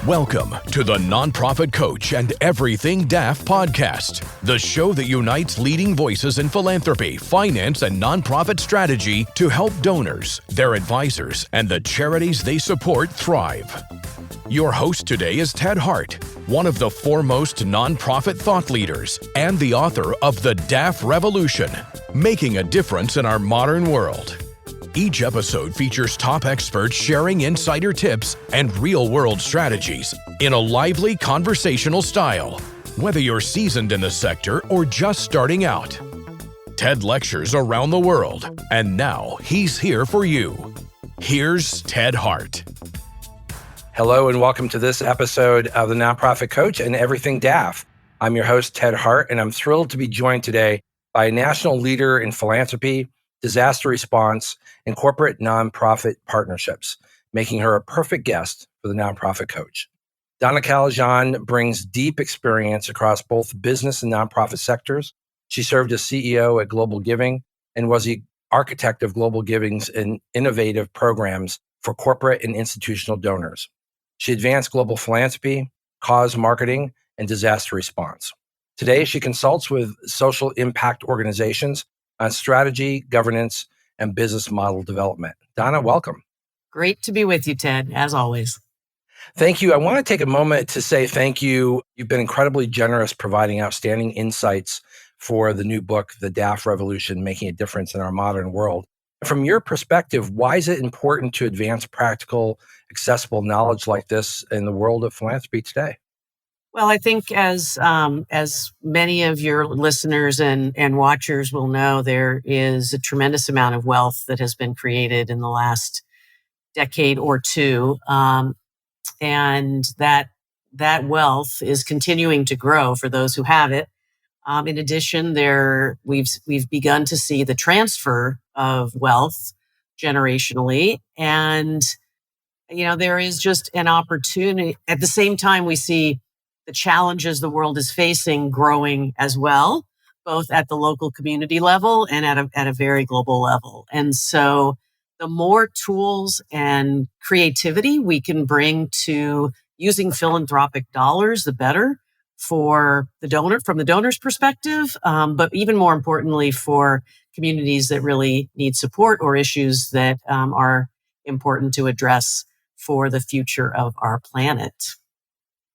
Welcome to the Nonprofit Coach and Everything DAF podcast, the show that unites leading voices in philanthropy, finance, and nonprofit strategy to help donors, their advisors, and the charities they support thrive. Your host today is Ted Hart, one of the foremost nonprofit thought leaders and the author of The DAF Revolution, Making a Difference in Our Modern World. Each episode features top experts sharing insider tips and real-world strategies in a lively conversational style, whether you're seasoned in the sector or just starting out. Ted lectures around the world, and now he's here for you. Here's Ted Hart. Hello, and welcome to this episode of the Nonprofit Coach and Everything DAF. I'm your host, Ted Hart, and I'm thrilled to be joined today by a national leader in philanthropy, disaster response, and corporate nonprofit partnerships, making her a perfect guest for the Nonprofit Coach. Donna Callejon brings deep experience across both business and nonprofit sectors. She served as CEO at Global Giving and was the architect of Global Giving's and innovative programs for corporate and institutional donors. She advanced global philanthropy, cause marketing, and disaster response. Today, she consults with social impact organizations on strategy, governance, and business model development. Donna, welcome. Great to be with you, Ted, as always. Thank you. I want to take a moment to say thank you. You've been incredibly generous providing outstanding insights for the new book, The DAF Revolution, Making a Difference in Our Modern World. From your perspective, why is it important to advance practical, accessible knowledge like this in the world of philanthropy today? Well, I think as many of your listeners and watchers will know, there is a tremendous amount of wealth that has been created in the last decade or two, and that wealth is continuing to grow for those who have it. In addition, we've begun to see the transfer of wealth generationally, and there is just an opportunity. At the same time, we see the challenges the world is facing growing as well, both at the local community level and at a very global level. And so the more tools and creativity we can bring to using philanthropic dollars, the better for the donor, from the donor's perspective, but even more importantly for communities that really need support or issues that are important to address for the future of our planet.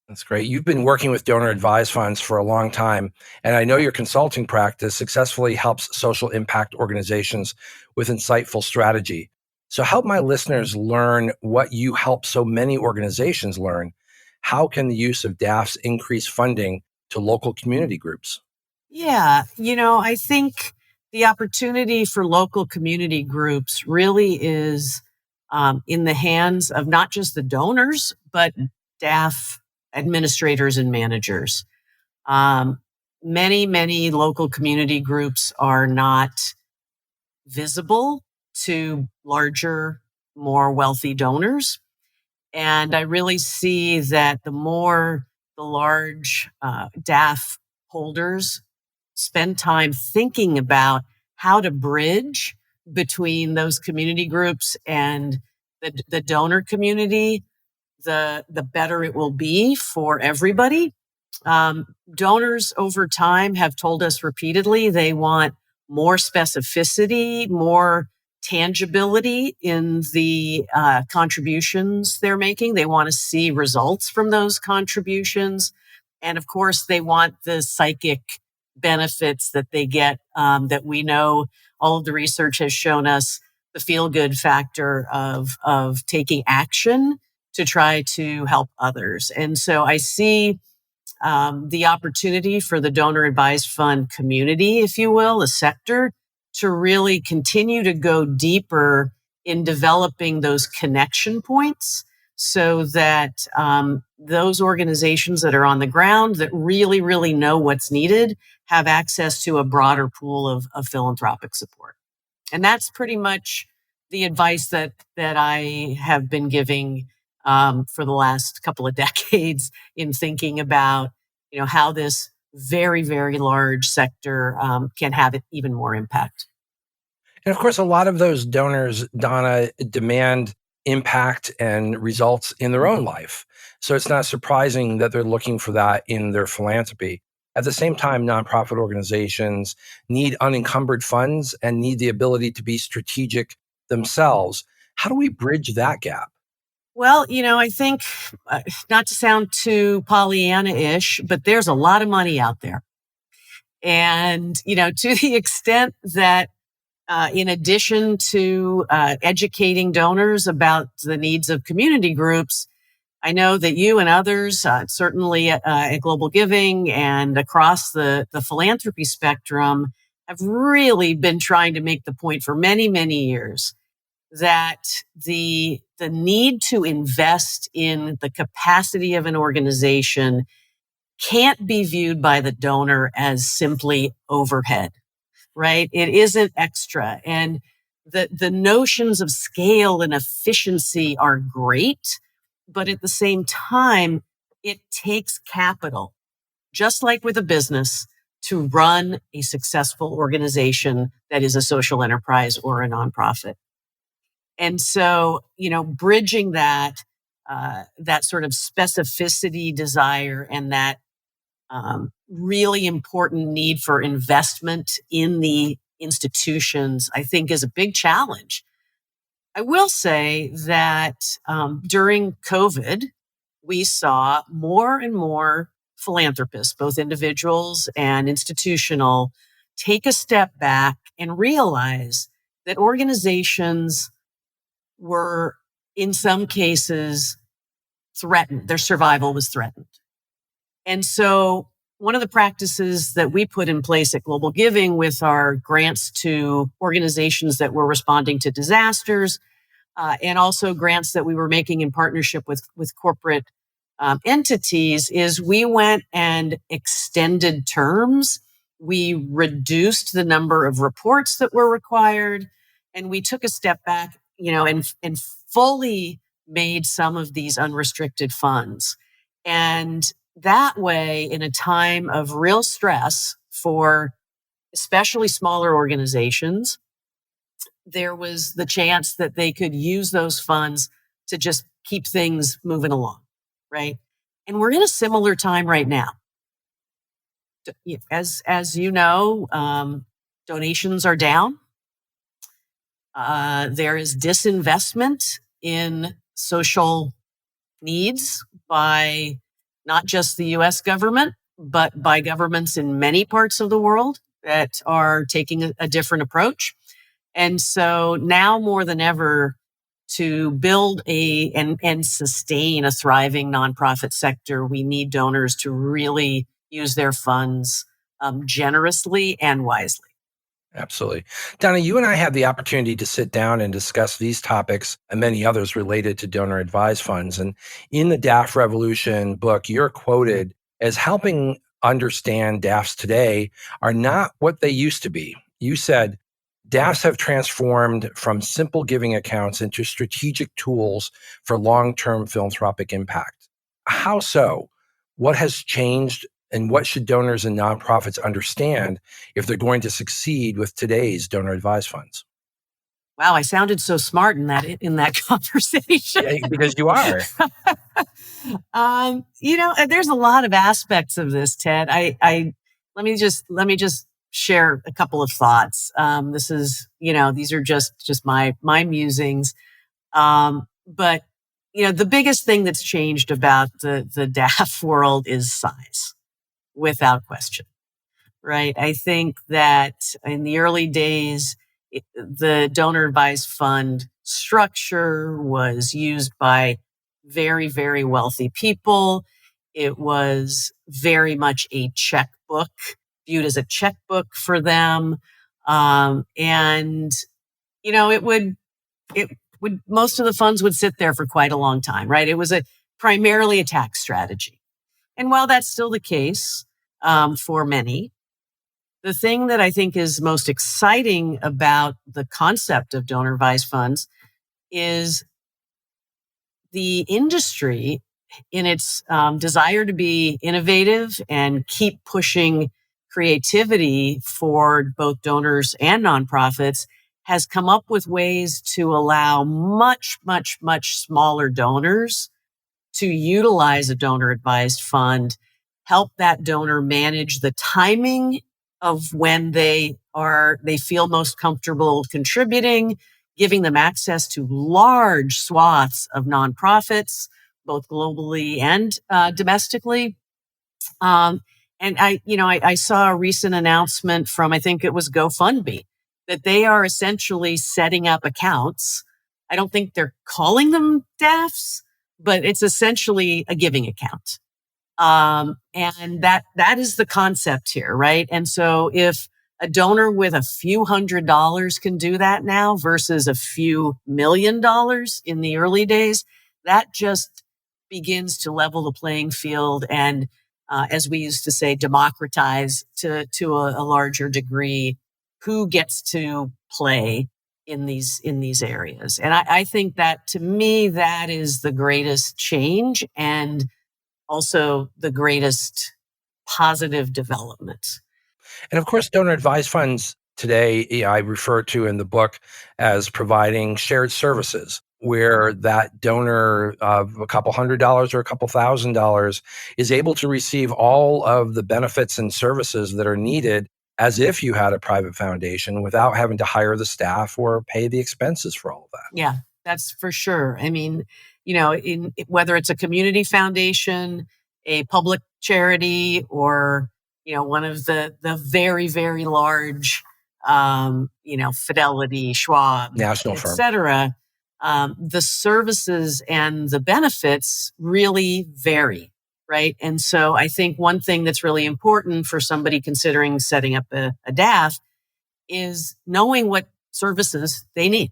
That's great. You've been working with donor advised funds for a long time, and I know your consulting practice successfully helps social impact organizations with insightful strategy. So help my listeners learn what you help so many organizations learn. How can the use of DAFs increase funding to local community groups? Yeah, I think the opportunity for local community groups really is in the hands of not just the donors, but DAF administrators and managers. Many local community groups are not visible to larger, more wealthy donors. And I really see that the more the large DAF holders spend time thinking about how to bridge between those community groups and the donor community, the better it will be for everybody. Donors over time have told us repeatedly they want more specificity, more tangibility in the contributions they're making. They want to see results from those contributions. And of course, they want the psychic benefits that they get that we know all of the research has shown us the feel-good factor of taking action to try to help others. And so I see the opportunity for the donor advised fund community, if you will, the sector, to really continue to go deeper in developing those connection points so that those organizations that are on the ground that really know what's needed have access to a broader pool of philanthropic support. And that's pretty much the advice that I have been giving for the last couple of decades in thinking about, how this very, very large sector can have even more impact. And of course, a lot of those donors, Donna, demand impact and results in their own life. So it's not surprising that they're looking for that in their philanthropy. At the same time, nonprofit organizations need unencumbered funds and need the ability to be strategic themselves. How do we bridge that gap? Well, I think, not to sound too Pollyanna-ish, but there's a lot of money out there. And, to the extent that in addition to educating donors about the needs of community groups, I know that you and others, certainly at Global Giving and across the philanthropy spectrum, have really been trying to make the point for many, many years that the need to invest in the capacity of an organization can't be viewed by the donor as simply overhead, right? It isn't extra. And the notions of scale and efficiency are great, but at the same time, it takes capital, just like with a business, to run a successful organization that is a social enterprise or a nonprofit. And so, bridging that sort of specificity desire and that really important need for investment in the institutions, I think, is a big challenge. I will say that during COVID, we saw more and more philanthropists, both individuals and institutional, take a step back and realize that organizations were, in some cases, threatened. Their survival was threatened. And so one of the practices that we put in place at Global Giving with our grants to organizations that were responding to disasters, and also grants that we were making in partnership with corporate entities, is we went and extended terms. We reduced the number of reports that were required, and we took a step back, and fully made some of these unrestricted funds. And that way, in a time of real stress for especially smaller organizations, there was the chance that they could use those funds to just keep things moving along, right? And we're in a similar time right now. As you know, donations are down. There is disinvestment in social needs by not just the US government, but by governments in many parts of the world that are taking a different approach. And so now more than ever, to build and sustain a thriving nonprofit sector, we need donors to really use their funds generously and wisely. Absolutely. Donna, you and I had the opportunity to sit down and discuss these topics and many others related to donor advised funds. And in the DAF Revolution book, you're quoted as helping understand DAFs today are not what they used to be. You said, DAFs have transformed from simple giving accounts into strategic tools for long-term philanthropic impact. How so? What has changed, and what should donors and nonprofits understand if they're going to succeed with today's donor advised funds? Wow, I sounded so smart in that conversation. Yeah, because you are. There's a lot of aspects of this, Ted. Let me just share a couple of thoughts. This is, these are just my musings. But the biggest thing that's changed about the DAF world is size, without question, right? I think that in the early days, the donor advised fund structure was used by very, very wealthy people. It was very much a checkbook, viewed as a checkbook for them. And most of the funds would sit there for quite a long time, right? It was primarily a tax strategy. And while that's still the case for many, the thing that I think is most exciting about the concept of donor advised funds is the industry, in its desire to be innovative and keep pushing creativity for both donors and nonprofits, has come up with ways to allow much, much, much smaller donors to utilize a donor advised fund, help that donor manage the timing of when they feel most comfortable contributing, giving them access to large swaths of nonprofits, both globally and domestically. And I saw a recent announcement from, I think it was GoFundMe, that they are essentially setting up accounts. I don't think they're calling them DAFs, but it's essentially a giving account. And that is the concept here, right? And so if a donor with a few $100s can do that now versus a few $1 million in the early days, that just begins to level the playing field and, as we used to say, democratize to a larger degree who gets to play in these areas. And I think that, to me, that is the greatest change and also the greatest positive development. And of course, donor advised funds today, I refer to in the book as providing shared services, where that donor of a couple $100s or a couple $1,000s is able to receive all of the benefits and services that are needed as if you had a private foundation without having to hire the staff or pay the expenses for all of that. Yeah, that's for sure. I mean, whether it's a community foundation, a public charity, or one of the very, very large, Fidelity, Schwab, National et firm. cetera, the services and the benefits really vary, right? And so I think one thing that's really important for somebody considering setting up a DAF is knowing what services they need.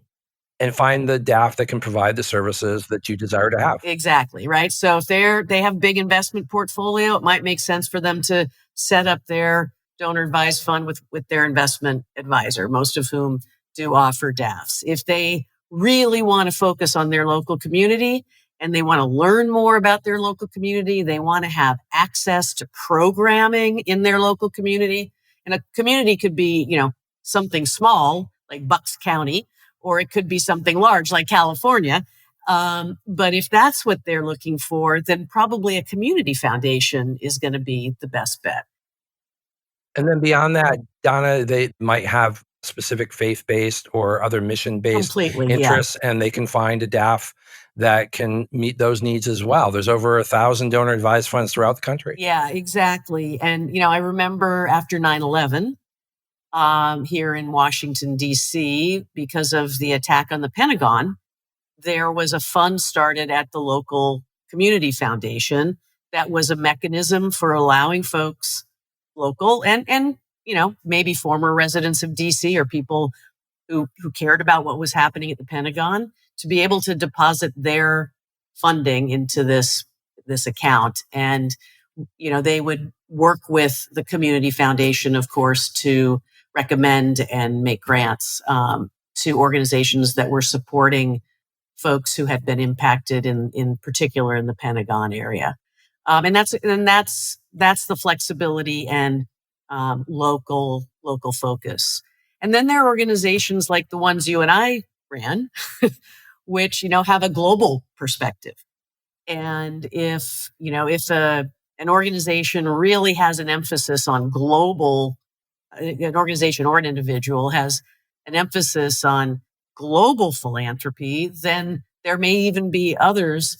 And find the DAF that can provide the services that you desire to have. Exactly, right? So if they have a big investment portfolio, it might make sense for them to set up their donor advised fund with their investment advisor, most of whom do offer DAFs. If they really want to focus on their local community and they want to learn more about their local community, they want to have access to programming in their local community. And a community could be, something small like Bucks County, or it could be something large like California. But if that's what they're looking for, then probably a community foundation is going to be the best bet. And then beyond that, Donna, they might have specific faith-based or other mission-based Completely, interests, and they can find a DAF that can meet those needs as well. There's over 1,000 donor advised funds throughout the country. Yeah, exactly. And, I remember after 9/11, here in Washington, D.C., because of the attack on the Pentagon, there was a fund started at the local community foundation that was a mechanism for allowing folks, local and maybe former residents of D.C. or people who cared about what was happening at the Pentagon, to be able to deposit their funding into this account. And, they would work with the community foundation, of course, to recommend and make grants to organizations that were supporting folks who had been impacted in particular in the Pentagon area. And that's the flexibility and local focus. And then there are organizations like the ones you and I ran, which, have a global perspective. And if an organization really has an emphasis on global, an organization or an individual has an emphasis on global philanthropy, then there may even be others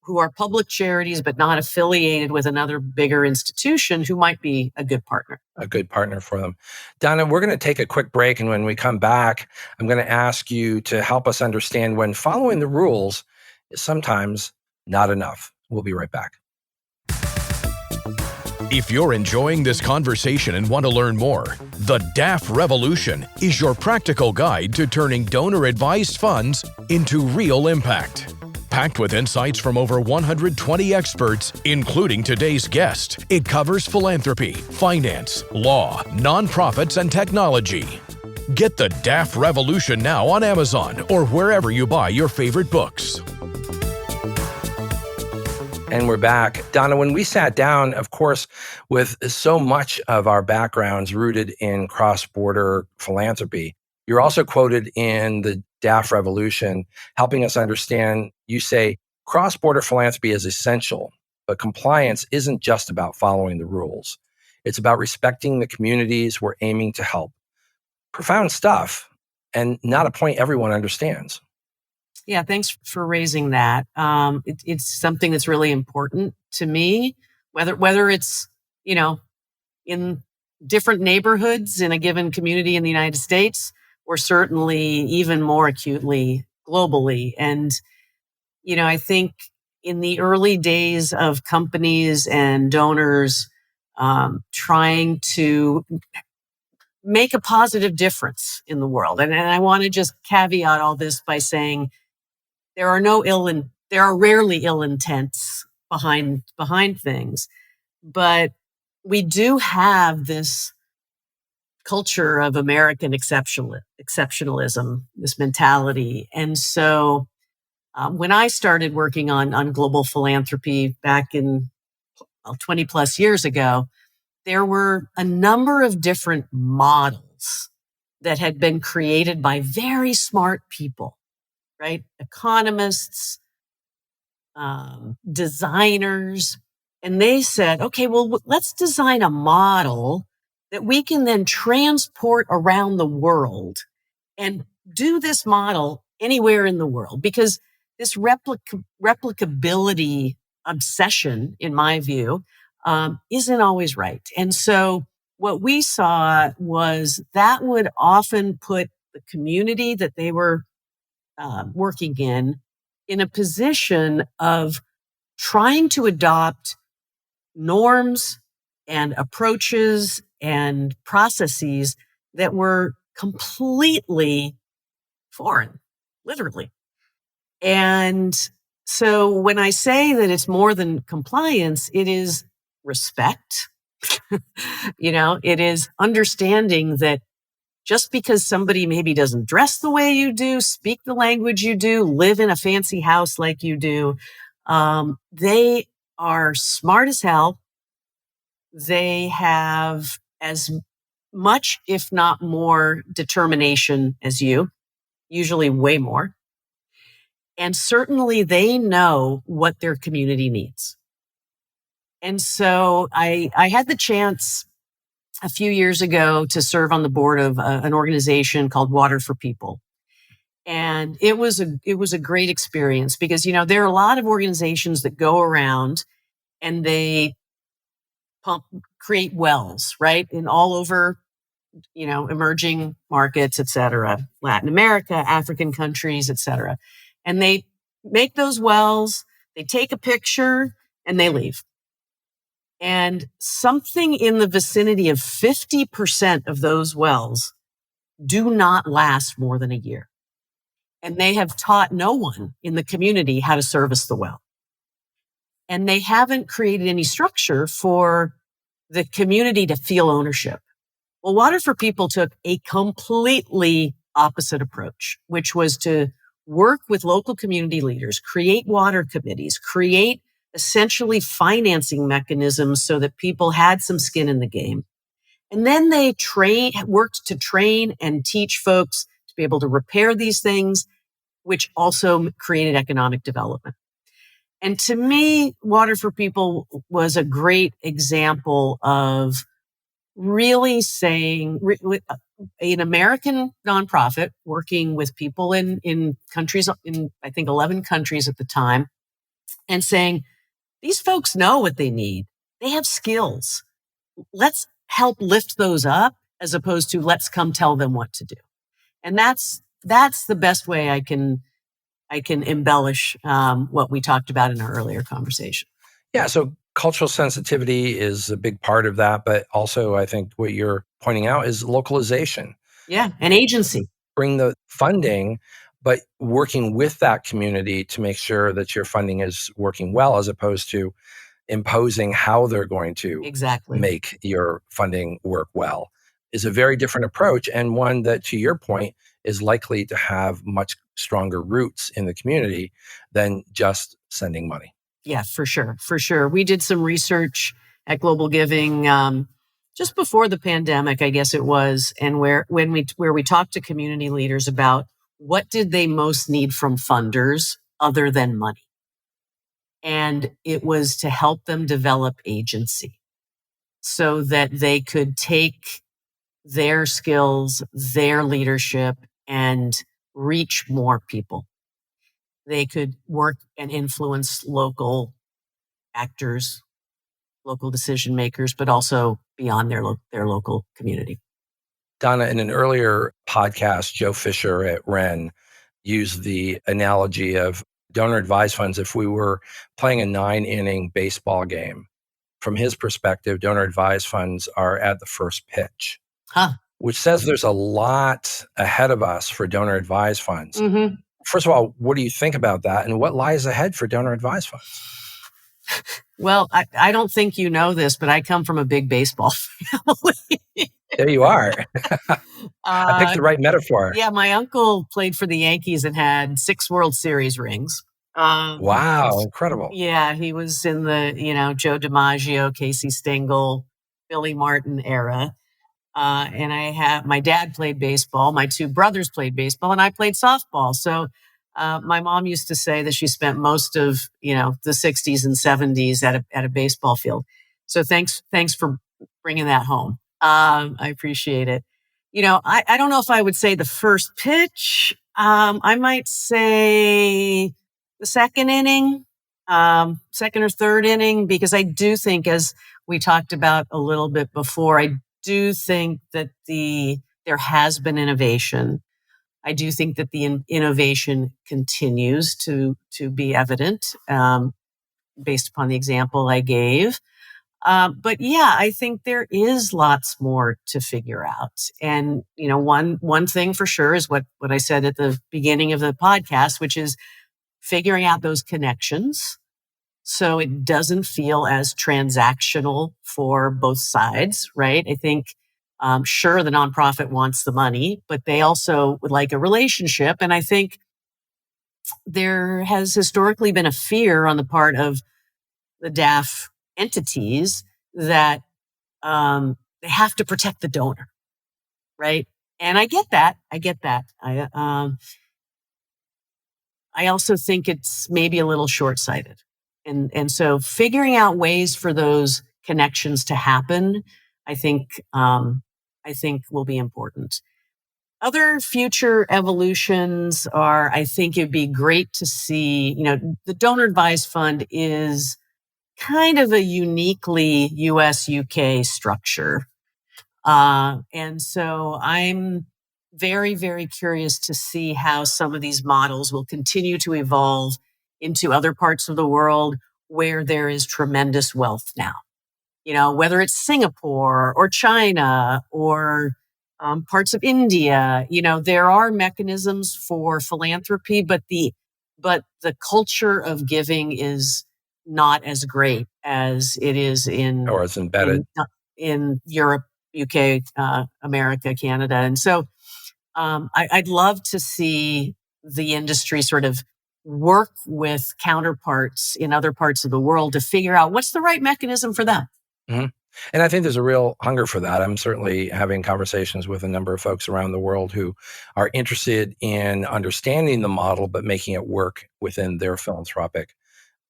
who are public charities but not affiliated with another bigger institution who might be a good partner. A good partner for them. Donna, we're going to take a quick break, and when we come back, I'm going to ask you to help us understand when following the rules is sometimes not enough. We'll be right back. If you're enjoying this conversation and want to learn more, the DAF Revolution is your practical guide to turning donor-advised funds into real impact. Packed with insights from over 120 experts, including today's guest, it covers philanthropy, finance, law, nonprofits, and technology. Get the DAF Revolution now on Amazon or wherever you buy your favorite books. And we're back. Donna, when we sat down, of course, with so much of our backgrounds rooted in cross-border philanthropy, You're also quoted in the DAF Revolution, helping us understand, you say, cross-border philanthropy is essential, but compliance isn't just about following the rules. It's about respecting the communities we're aiming to help. Profound stuff, and not a point everyone understands. Yeah, thanks for raising that. It's something that's really important to me, whether it's, you know, in different neighborhoods in a given community in the United States, or certainly even more acutely globally. And, I think in the early days of companies and donors trying to make a positive difference in the world. And I want to just caveat all this by saying there are rarely ill intents behind things, but we do have this culture of American exceptionalism, this mentality. And so when I started working on global philanthropy back in 20 plus years ago, there were a number of different models that had been created by very smart people, right? Economists, designers. And they said, okay, well, let's design a model that we can then transport around the world and do this model anywhere in the world, because this replicability obsession, in my view, isn't always right. And so what we saw was that would often put the community that they were working in a position of trying to adopt norms and approaches and processes that were completely foreign, literally. And so when I say that it's more than compliance, it is respect. It is understanding that just because somebody maybe doesn't dress the way you do, speak the language you do, live in a fancy house like you do, they are smart as hell. They have as much, if not more, determination as you, usually way more. And certainly they know what their community needs. And so I had the chance a few years ago to serve on the board of an organization called Water for People. And it was a great experience because, there are a lot of organizations that go around and they create wells, right? In all over, emerging markets, et cetera, Latin America, African countries, et cetera. And they make those wells, they take a picture and they leave. And something in the vicinity of 50% of those wells do not last more than a year. And they have taught no one in the community how to service the well. And they haven't created any structure for the community to feel ownership. Well, Water for People took a completely opposite approach, which was to work with local community leaders, create water committees, create essentially financing mechanisms so that people had some skin in the game. And then they worked to train and teach folks to be able to repair these things, which also created economic development. And to me, Water for People was a great example of really saying an American nonprofit working with people in countries, in I think 11 countries at the time, and saying, these folks know what they need. They have skills. Let's help lift those up as opposed to let's come tell them what to do. And that's the best way I can embellish what we talked about in our earlier conversation. Yeah, so cultural sensitivity is a big part of that, but also I think what you're pointing out is localization. Yeah, and agency. Bring the funding, but working with that community to make sure that your funding is working well, as opposed to imposing how they're going to make your funding work well, is a very different approach, and one that, to your point, is likely to have much stronger roots in the community than just sending money. Yeah, for sure. For sure. We did some research at Global Giving just before the pandemic, I guess it was, and where we talked to community leaders about what did they most need from funders other than money. And it was to help them develop agency so that they could take their skills, their leadership, and reach more people. They could work and influence local actors, local decision makers, but also beyond their local community. Donna, in an earlier podcast, Joe Fisher at Wren used the analogy of donor advised funds. If we were playing a 9-inning baseball game, from his perspective, donor advised funds are at the first pitch, which says there's a lot ahead of us for donor advised funds. Mm-hmm. First of all, what do you think about that? And what lies ahead for donor advised funds? Well, I don't think you know this, but I come from a big baseball family. There you are. I picked the right metaphor. Yeah, my uncle played for the Yankees and had 6 World Series rings. Wow, incredible. Yeah, he was in the, Joe DiMaggio, Casey Stengel, Billy Martin era. And my dad played baseball, my 2 brothers played baseball, and I played softball. So my mom used to say that she spent most of, the 60s and 70s at a baseball field. So thanks for bringing that home. I appreciate it. I don't know if I would say the first pitch. I might say the second inning, second or third inning, because I do think, as we talked about a little bit before, I do think that there has been innovation. I do think that the innovation continues to be evident, based upon the example I gave. But yeah, I think there is lots more to figure out. And, one thing for sure is what I said at the beginning of the podcast, which is figuring out those connections so it doesn't feel as transactional for both sides, right? I think, sure, the nonprofit wants the money, but they also would like a relationship. And I think there has historically been a fear on the part of the DAF entities that they have to protect the donor, right? And I get that. I also think it's maybe a little short-sighted. And so figuring out ways for those connections to happen, I think will be important. Other future evolutions are, I think it'd be great to see, the donor advised fund is kind of a uniquely US UK structure. And so I'm very, very curious to see how some of these models will continue to evolve into other parts of the world where there is tremendous wealth now. Whether it's Singapore or China or parts of India, there are mechanisms for philanthropy, but the culture of giving is not as great as it is Or it's embedded in Europe, UK, America, Canada. And so I'd love to see the industry sort of work with counterparts in other parts of the world to figure out what's the right mechanism for them. Mm-hmm. And I think there's a real hunger for that. I'm certainly having conversations with a number of folks around the world who are interested in understanding the model, but making it work within their philanthropic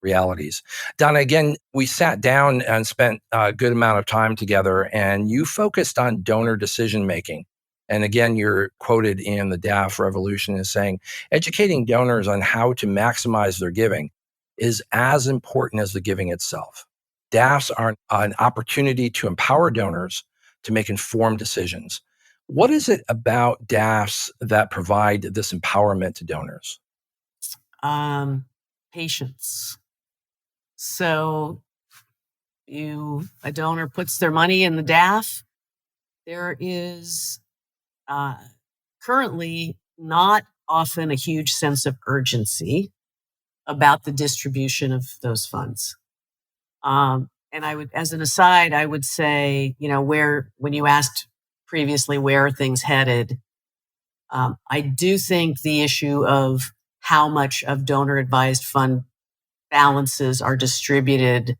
realities. Donna, again, we sat down and spent a good amount of time together, and you focused on donor decision-making. And again, you're quoted in the DAF Revolution as saying, educating donors on how to maximize their giving is as important as the giving itself. DAFs are an opportunity to empower donors to make informed decisions. What is it about DAFs that provide this empowerment to donors? Patience. So a donor puts their money in the DAF. There is currently not often a huge sense of urgency about the distribution of those funds. And I would, as an aside, I would say, when you asked previously where are things headed, I do think the issue of how much of donor advised fund balances are distributed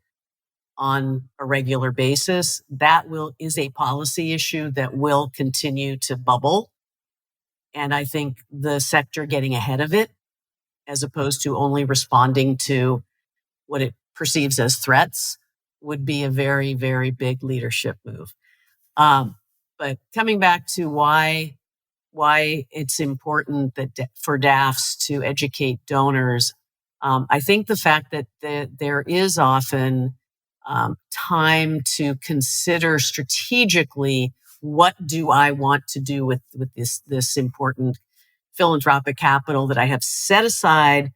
on a regular basis, that is a policy issue that will continue to bubble. And I think the sector getting ahead of it, as opposed to only responding to what it perceives as threats, would be a very, very big leadership move. But coming back to why it's important for DAFs to educate donors, I think the fact that there is often time to consider strategically, what do I want to do with this important philanthropic capital that I have set aside,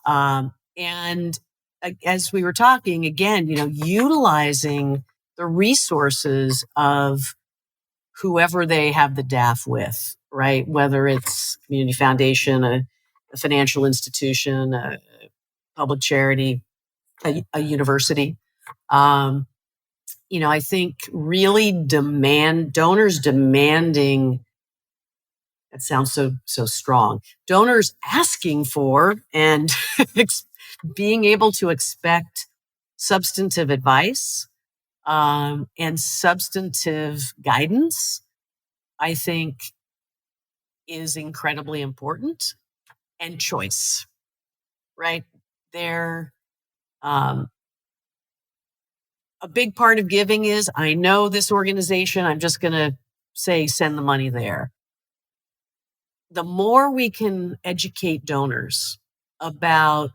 and as we were talking again, utilizing the resources of whoever they have the DAF with, right? Whether it's community foundation, a financial institution, a public charity, a university. I think really donors demanding, that sounds so strong, donors asking for and being able to expect substantive advice and substantive guidance, I think, is incredibly important. And choice, right? They're a big part of giving is, I know this organization, I'm just going to say, send the money there. The more we can educate donors about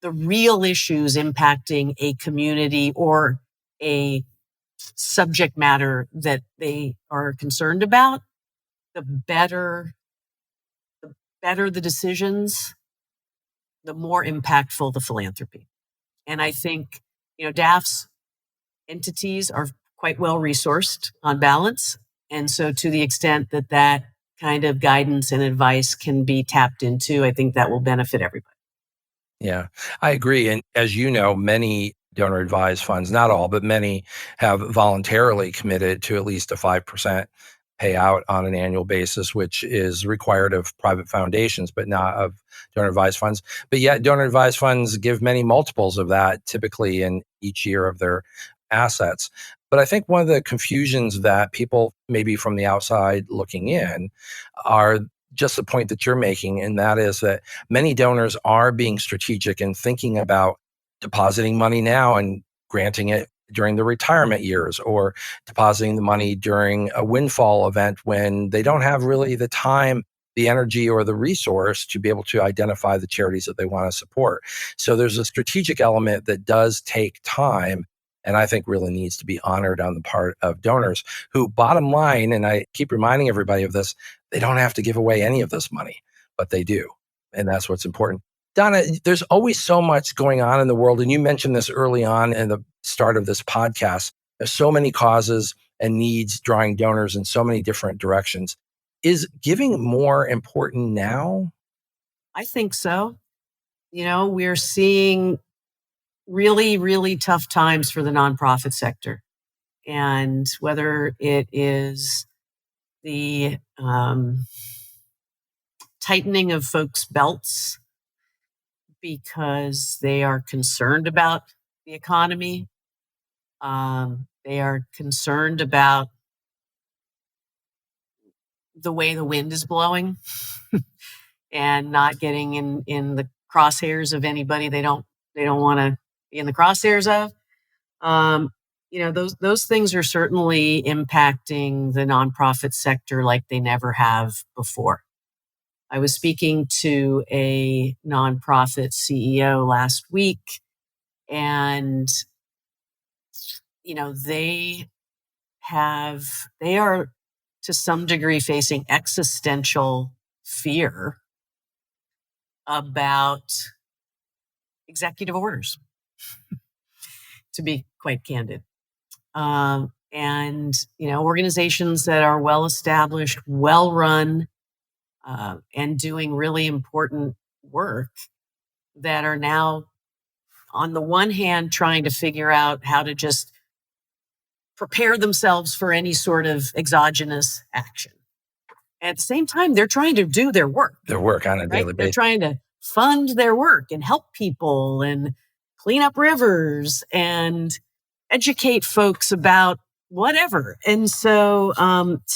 the real issues impacting a community or a subject matter that they are concerned about, the better the decisions, the more impactful the philanthropy. And I think, DAFs entities are quite well resourced on balance. And so to the extent that kind of guidance and advice can be tapped into, I think that will benefit everybody. Yeah, I agree. And as you know, many donor advised funds, not all, but many have voluntarily committed to at least a 5% payout on an annual basis, which is required of private foundations, but not of donor advised funds. But yet donor advised funds give many multiples of that typically in each year of their assets. But I think one of the confusions that people maybe from the outside looking in are just the point that you're making, and that is that many donors are being strategic and thinking about depositing money now and granting it during the retirement years, or depositing the money during a windfall event when they don't have really the time, the energy, or the resource to be able to identify the charities that they want to support. So there's a strategic element that does take time, and I think really needs to be honored on the part of donors who, bottom line, and I keep reminding everybody of this, they don't have to give away any of this money, but they do. And that's what's important. Donna, there's always so much going on in the world. And you mentioned this early on in the start of this podcast. There's so many causes and needs drawing donors in so many different directions. Is giving more important now? I think so. We're seeing really, really tough times for the nonprofit sector. And whether it is the tightening of folks' belts because they are concerned about the economy, they are concerned about the way the wind is blowing and not getting in the crosshairs of anybody they don't want to be in the crosshairs of. Those things are certainly impacting the nonprofit sector like they never have before. I was speaking to a nonprofit CEO last week, and they are to some degree facing existential fear about executive orders, to be quite candid. And organizations that are well established, well run, and doing really important work that are now, on the one hand, trying to figure out how to just prepare themselves for any sort of exogenous action. At the same time, they're trying to do their work. Their work on a daily basis. They're trying to fund their work and help people and clean up rivers and educate folks about whatever. And so,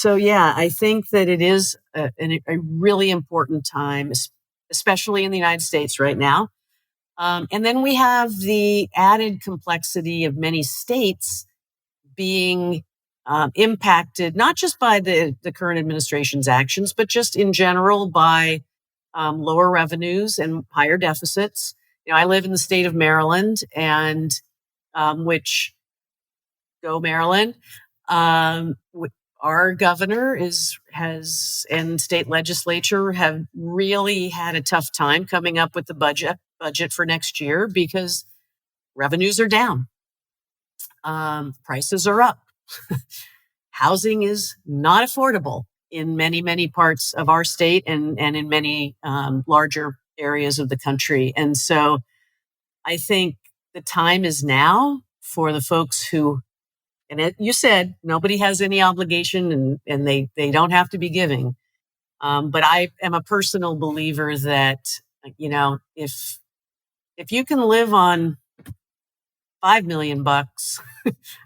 yeah, I think that it is a really important time, especially in the United States right now. And then we have the added complexity of many states being impacted, not just by the current administration's actions, but just in general by lower revenues and higher deficits. I live in the state of Maryland, and which go Maryland. Our governor and state legislature have really had a tough time coming up with the budget for next year because revenues are down. Prices are up. Housing is not affordable in many, many parts of our state and in many larger areas of the country. And so I think the time is now for the folks who, and you said nobody has any obligation and they don't have to be giving. But I am a personal believer that, if you can live on $5 million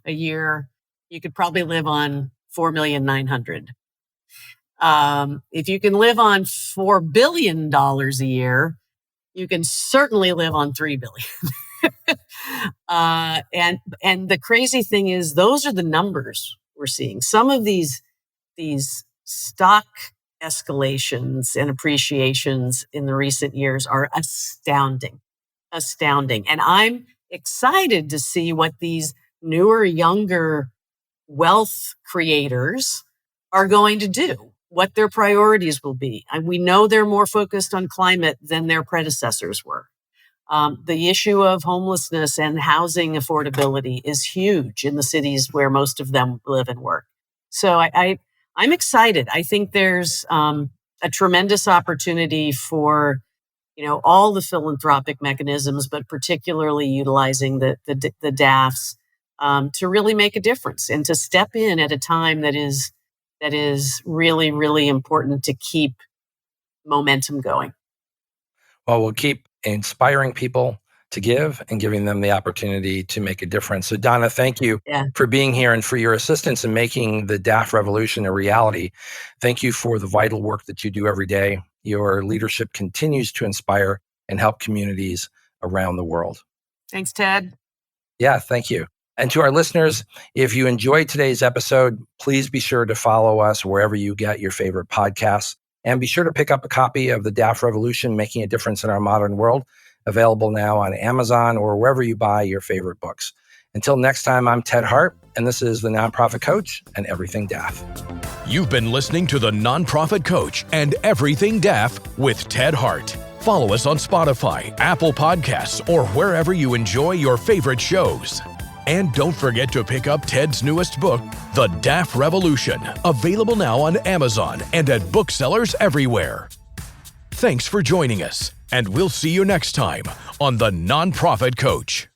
a year, you could probably live on $4,900,000. If you can live on $4 billion a year, you can certainly live on $3 billion. And the crazy thing is, those are the numbers we're seeing. Some of these stock escalations and appreciations in the recent years are astounding. And I'm excited to see what these newer, younger wealth creators are going to do, what their priorities will be. And we know they're more focused on climate than their predecessors were. The issue of homelessness and housing affordability is huge in the cities where most of them live and work. So I'm excited. I think there's a tremendous opportunity for all the philanthropic mechanisms, but particularly utilizing the DAFs to really make a difference and to step in at a time that is really, really important to keep momentum going. Well, we'll keep inspiring people to give and giving them the opportunity to make a difference. So Donna, thank you for being here and for your assistance in making the DAF revolution a reality. Thank you for the vital work that you do every day. Your leadership continues to inspire and help communities around the world. Thanks, Ted. Yeah, thank you. And to our listeners, if you enjoyed today's episode, please be sure to follow us wherever you get your favorite podcasts. And be sure to pick up a copy of The DAF Revolution, Making a Difference in Our Modern World, available now on Amazon or wherever you buy your favorite books. Until next time, I'm Ted Hart, and this is The Nonprofit Coach and Everything DAF. You've been listening to The Nonprofit Coach and Everything DAF with Ted Hart. Follow us on Spotify, Apple Podcasts, or wherever you enjoy your favorite shows. And don't forget to pick up Ted's newest book, The DAF Revolution, available now on Amazon and at booksellers everywhere. Thanks for joining us, and we'll see you next time on The Nonprofit Coach.